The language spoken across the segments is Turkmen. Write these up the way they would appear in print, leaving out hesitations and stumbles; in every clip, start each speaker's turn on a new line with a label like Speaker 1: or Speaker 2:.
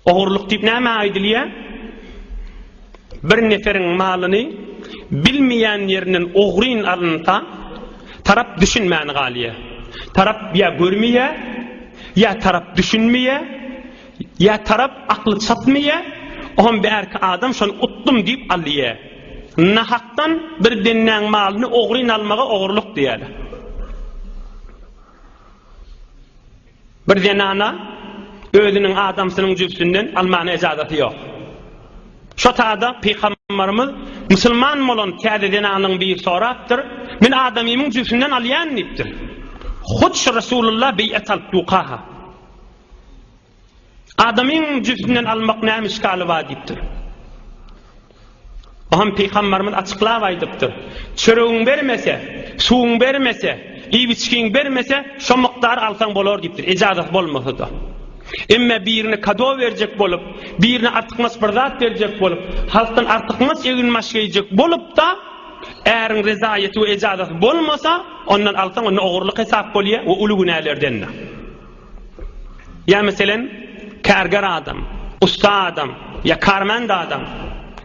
Speaker 1: Oğurluk deyip näme aýdylýa? Bir neferiň malyny bilmeýän ýerinden oguryn alynta, tarap düşünmäni galýa. Tarap ya görmeýe, ya tarap düşünmeýe, ya tarap akly çatmaýa, oňa bärki adam şonu utdum diýip alýa. Nahaktan bir denneň malyny oguryn almaga ogurluk diýär. Bir denana özünün adamsynyň jüpsünden almany ejadaty ýok. Şo taada Peýgamberimiz musulman bolan täze denanyň bir sorapdyr. Men adamymyň jüpsünden alýan diýipdir. Hut Rasulullah beýatal tuqaha. Adamyň jüpsünden almak näme işgaly bar diýipdir. Ohan Peýgamberimiz açyklap aýdypdyr. Çöregiň bermese, suwuň bermese, iýbiçkiň bermese, şo mykdar alsaň bolar diýipdir. Ejadat bolmasa da. Emme birini kado verecek bolup, birini artykmas bir zat verecek bolup, halktan artykmas egin maşgeyjek bolup da äriň rezaýety we ejadat bolmasa, ondan alsaň onu ogurlyk hesap bolýar we uly günälerden. Ya meselen kärger adam, usta adam, ya karmand adam,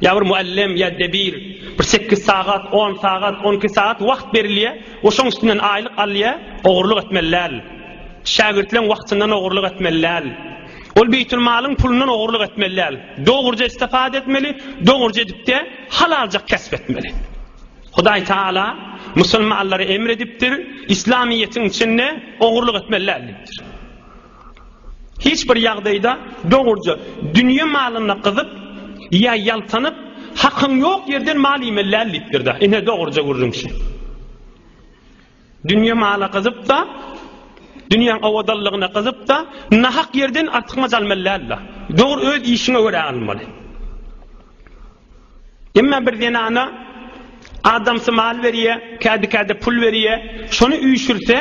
Speaker 1: ya bir muallim, ya debir, bir 8 saat, 10 saat, 12 saat wagt berilýär, oşoň üstünden aýlyk alýar, ogurlyk etmeler. Şagirdlerin wagtyndan ogurlyk etmeler. Ol beytul malyň pulundan ogurlyk etmeler. Dogurja istifade etmeli, dogurja edip de halalca kesp etmeli. Hudaý Taala musulmanlary emredipdir, İslamiýetiň içinde ogurlyk etmelerdir. Hiç bir ýagdaýda dogurja dünýä malyna gyzyp ya ýaltanyp hakyň ýok ýerden mal ýemelerdir da. Ine dogurja gurrunşy. Dünýä maly gyzyp da dünýäň awadalygyna gyzyp da nahak ýerden artykmaz almalarla. Dogry öz işine göre almaly. Emma bir denana adamsy mal berýär, kädi pul berýär, şonu üýşürse,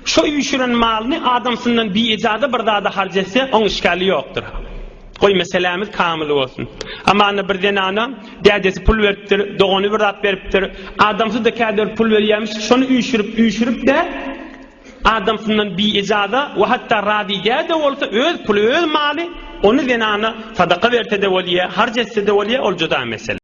Speaker 1: şo üýşüren malyny adamsyndan bir ejada bir zada harjasa, oň işgali ýokdur. Goý meselemiz kamil bolsun. Amma bir denana dädesi pul beripdir, dogany bir zat beripdir, adamsy da kädi pul berýärmiş, şonu üýşürip de adamsından bir ejada ve hatta radide de olsa öz pulu öz mali onu denana sadaka verte de veliye harcetse de veliye ol juda mesele.